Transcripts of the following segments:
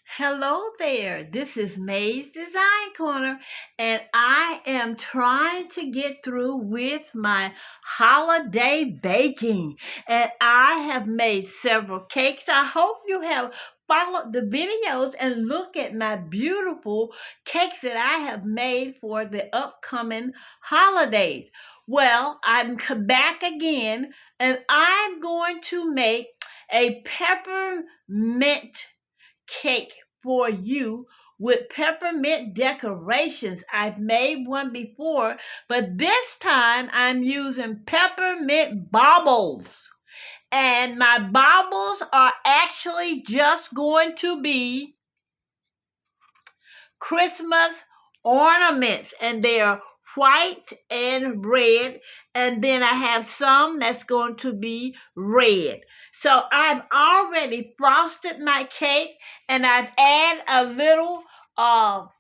Hello there. This is May's Design Corner, and I am trying to get through with my holiday baking. And I have made several cakes. I hope you have followed the videos and look at my beautiful cakes that I have made for the upcoming holidays. Well, back again, and I'm going to make a peppermint cake for you with peppermint decorations. I've made one before, but this time I'm using peppermint baubles. And my baubles are actually just going to be Christmas ornaments, and they are white and red. And then I have some that's going to be red. So I've already frosted my cake, and I've added a little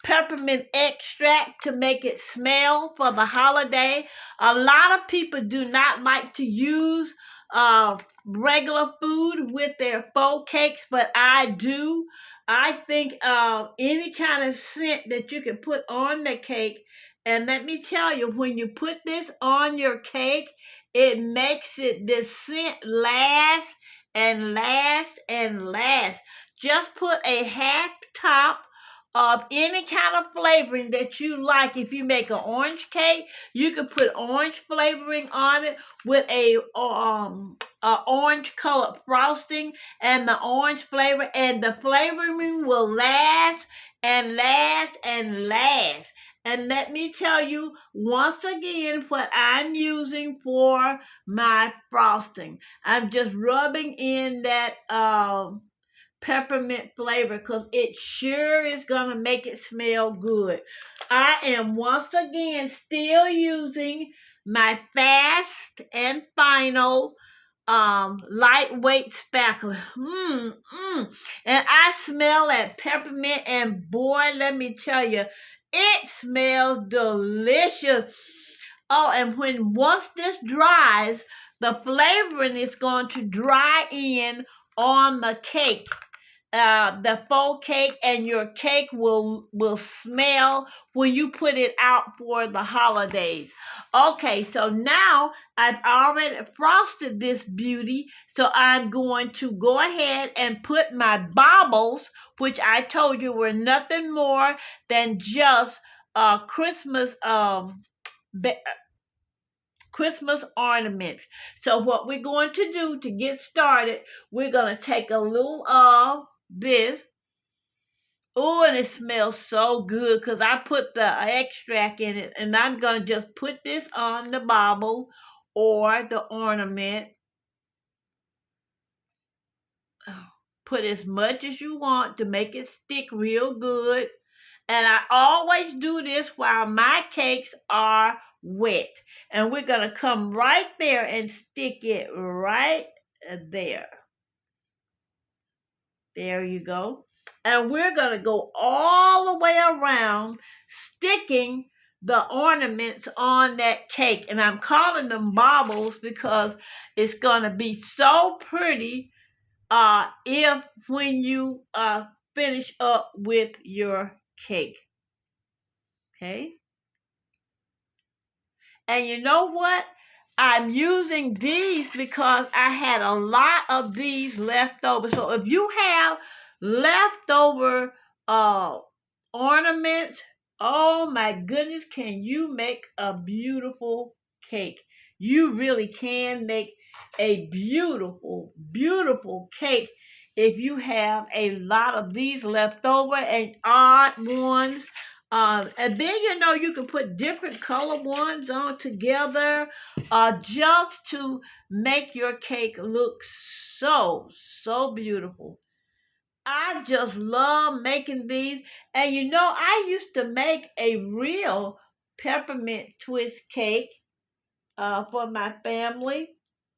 peppermint extract to make it smell for the holiday. A lot of people do not like to use regular food with their faux cakes, but I do. I think any kind of scent that you can put on the cake, and let me tell you, when you put this on your cake, it makes it this scent last and last and last. Just put a half top of any kind of flavoring that you like. If you make an orange cake, you could put orange flavoring on it with a orange colored frosting and the orange flavor, and the flavoring will last and last and last. And let me tell you once again what I'm using for my frosting. I'm just rubbing in that peppermint flavor because it sure is going to make it smell good. I am once again still using my fast and final lightweight spatula. And I smell that peppermint, and boy, let me tell you, it smells delicious. Oh, and once this dries, the flavoring is going to dry in on the cake, the faux cake, and your cake will smell when you put it out for the holidays. Okay, so now I've already frosted this beauty, so I'm going to go ahead and put my baubles, which I told you were nothing more than just Christmas ba- Christmas ornaments. So what we're going to do to get started, we're going to take a little of this. Oh, and it smells so good because I put the extract in it, and I'm going to just put this on the bauble or the ornament. Put as much as you want to make it stick real good. And I always do this while my cakes are wet. And we're going to come right there and stick it right there. There you go. And we're going to go all the way around sticking the ornaments on that cake. And I'm calling them baubles because it's going to be so pretty if when you finish up with your cake. Okay. And you know what? I'm using these because I had a lot of these left over. So if you have leftover uh, ornaments, oh my goodness, can you make a beautiful cake? You really can make a beautiful, beautiful cake if you have a lot of these left over and odd ones. And then you can put different color ones on together just to make your cake look so, so beautiful. I just love making these. And I used to make a real peppermint twist cake for my family.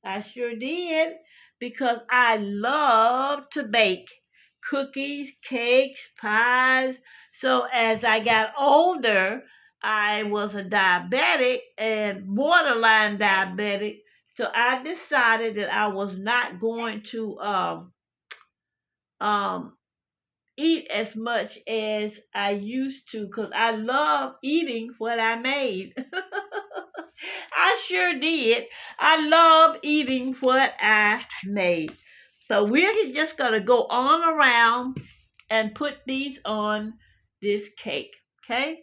I sure did because I love to bake cookies, cakes, pies. So as I got older, I was a diabetic and borderline diabetic. So I decided that I was not going to um, eat as much as I used to because I love eating what I made. I sure did. I love eating what I made. So we're just going to go on around and put these on this cake. Okay?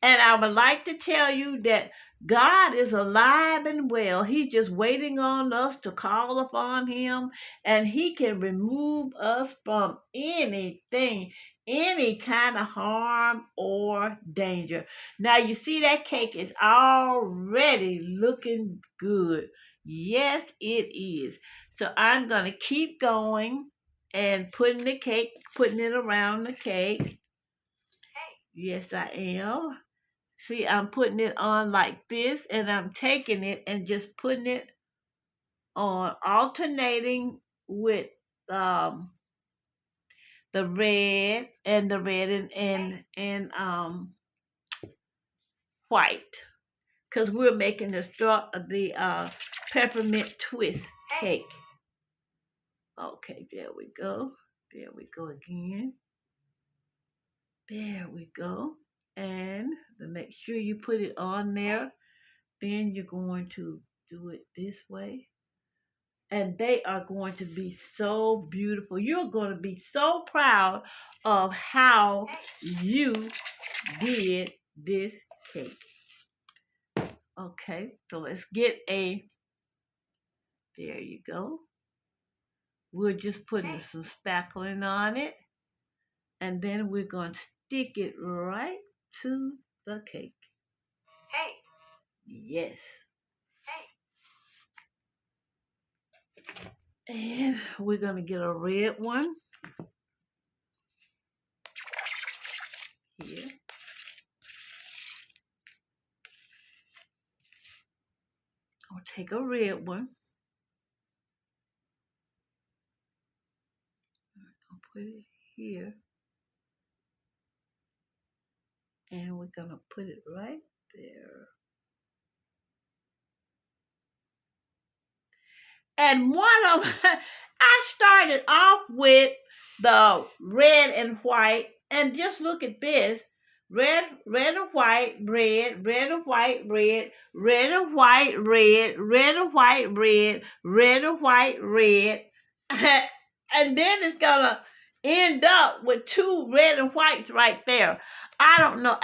And I would like to tell you that God is alive and well. He's just waiting on us to call upon Him, and He can remove us from anything, any kind of harm or danger. Now, you see, that cake is already looking good. Yes, it is. So, I'm going to keep going and putting it around the cake. Yes, I am. See, I'm putting it on like this, and I'm taking it and just putting it on, alternating with um the red and white, because we're making the peppermint twist cake. Okay, there we go. There we go again. There we go. And to make sure you put it on there, then you're going to do it this way, and they are going to be so beautiful. You're going to be so proud of how you did this cake. Okay, so let's get there you go. We're just putting some spackling on it, and then we're going to stick it right to the cake. Yes. And we're going to get a red one here. I'll take a red one. I'll put it here. And we're going to put it right there. And one of I started off with the red and white, and just look at this. Red and white, red and white, red and white, red and white, red and white, red. And then it's gonna end up with two red and whites right there. I don't know.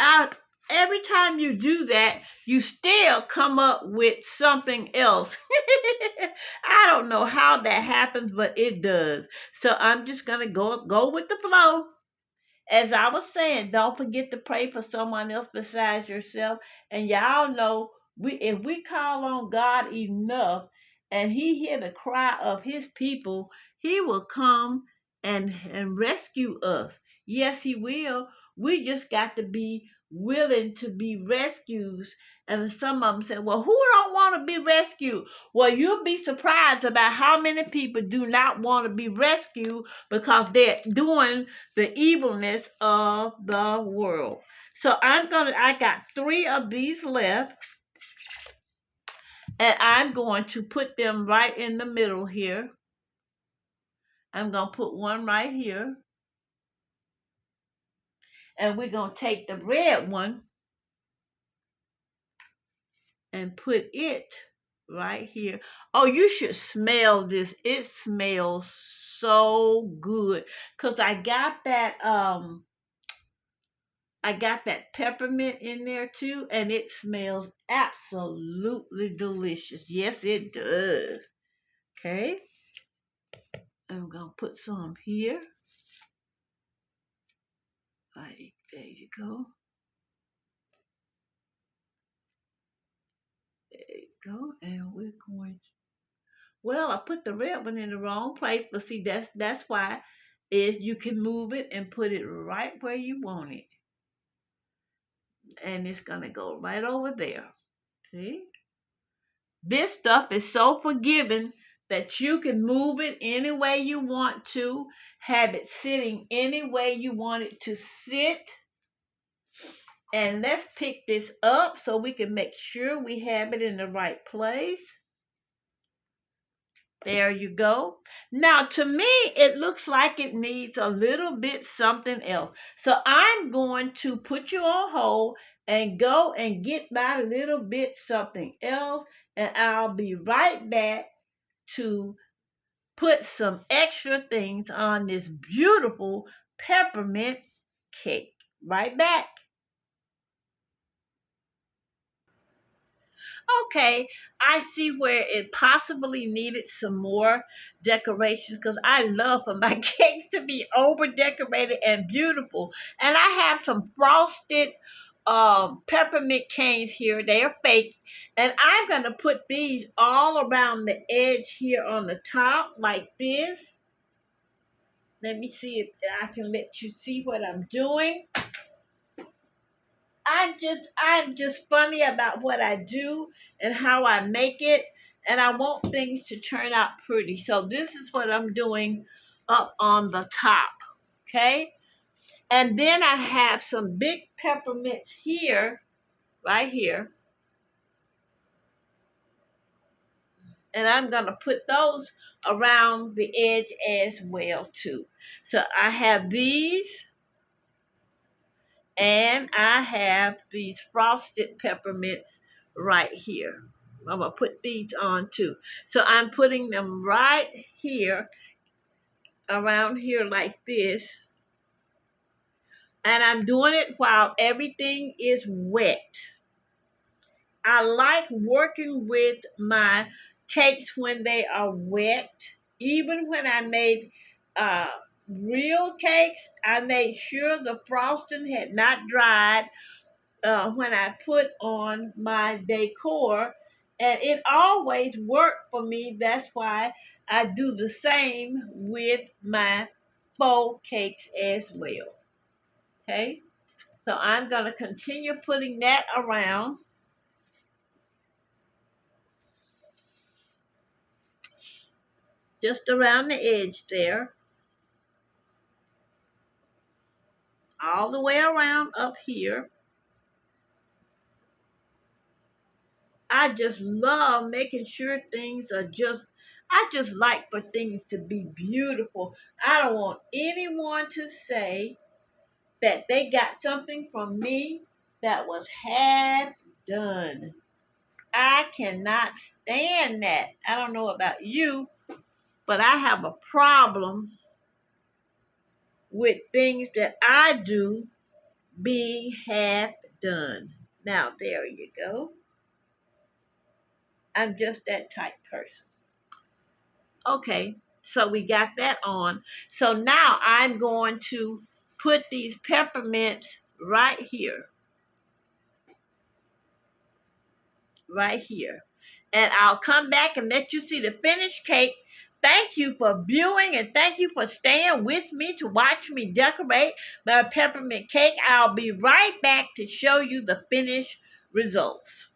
Every time you do that, you still come up with something else. I don't know how that happens, but it does. So I'm just gonna go with the flow. As I was saying, don't forget to pray for someone else besides yourself. And y'all know, if we call on God enough and He hear the cry of His people, He will come and rescue us. Yes, He will. We just got to be willing to be rescued. And some of them say, well, who don't want to be rescued? Well, you'll be surprised about how many people do not want to be rescued because they're doing the evilness of the world. So I got 3 of these left, and I'm going to put them right in the middle here. I'm going to put one right here, and we're going to take the red one and put it right here. Oh, you should smell this. It smells so good because I got that peppermint in there too, and it smells absolutely delicious. Yes, it does. Okay. I'm going to put some here. Right, there you go. There you go. And we're going to, well, I put the red one in the wrong place, but see, that's why is you can move it and put it right where you want it. And it's going to go right over there. See? This stuff is so forgiving that you can move it any way you want to, have it sitting any way you want it to sit. And let's pick this up so we can make sure we have it in the right place. There you go. Now, to me, it looks like it needs a little bit something else. So I'm going to put you on hold and go and get my little bit something else, and I'll be right back to put some extra things on this beautiful peppermint cake. Right back. Okay, I see where it possibly needed some more decorations because I love for my cakes to be over decorated and beautiful. And I have some frosted peppermint canes here. They are fake. And I'm going to put these all around the edge here on the top like this. Let me see if I can let you see what I'm doing. I'm just funny about what I do and how I make it, and I want things to turn out pretty. So this is what I'm doing up on the top. Okay? And then I have some big peppermints here, right here. And I'm gonna put those around the edge as well too. So I have these, and I have these frosted peppermints right here. I'm going to put these on too. So I'm putting them right here, around here like this. And I'm doing it while everything is wet. I like working with my cakes when they are wet. Even when I made uh, real cakes, I made sure the frosting had not dried when I put on my decor, and it always worked for me. That's why I do the same with my faux cakes as well. Okay, so I'm going to continue putting that around, just around the edge there, all the way around up here. I just love making sure things are just, I just like for things to be beautiful. I don't want anyone to say that they got something from me that was half done. I cannot stand that. I don't know about you, but I have a problem with things that I do being half done. Now, there you go. I'm just that type person. Okay, so we got that on. So now I'm going to put these peppermints right here, right here. And I'll come back and let you see the finished cake. Thank you for viewing, and thank you for staying with me to watch me decorate my peppermint cake. I'll be right back to show you the finished results.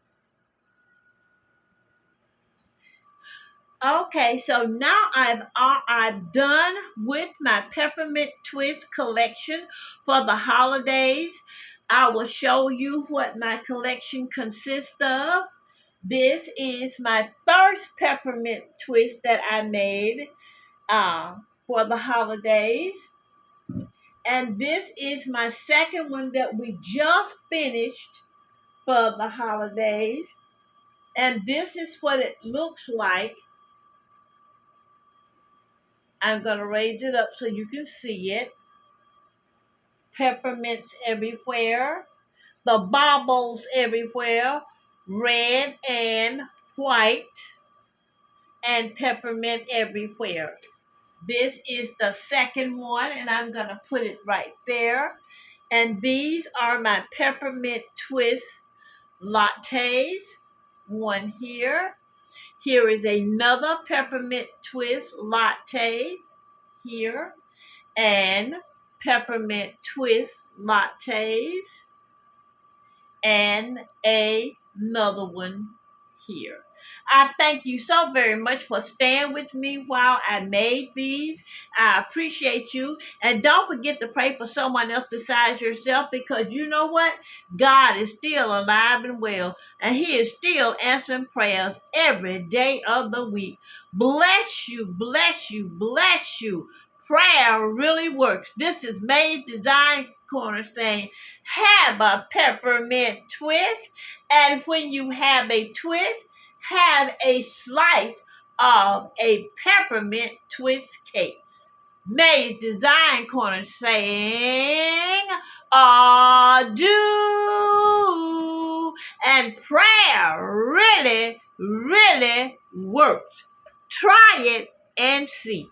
Okay, so now I've done with my peppermint twist collection for the holidays. I will show you what my collection consists of. This is my first peppermint twist that I made for the holidays. And this is my second one that we just finished for the holidays. And this is what it looks like. I'm going to raise it up so you can see it. Peppermints everywhere. The baubles everywhere. Red and white. And peppermint everywhere. This is the second one, and I'm going to put it right there. And these are my peppermint twist lattes. One here. Here is another peppermint twist latte here. And peppermint twist lattes. And another one here. I thank you so very much for staying with me while I made these. I appreciate you. And don't forget to pray for someone else besides yourself, because you know what? God is still alive and well, and He is still answering prayers every day of the week. Bless you, bless you, bless you. Prayer really works. This is Made Design Corner saying, have a peppermint twist. And when you have a twist, have a slice of a peppermint twist cake. Made Design Corner saying, adieu. And prayer really, really works. Try it and see.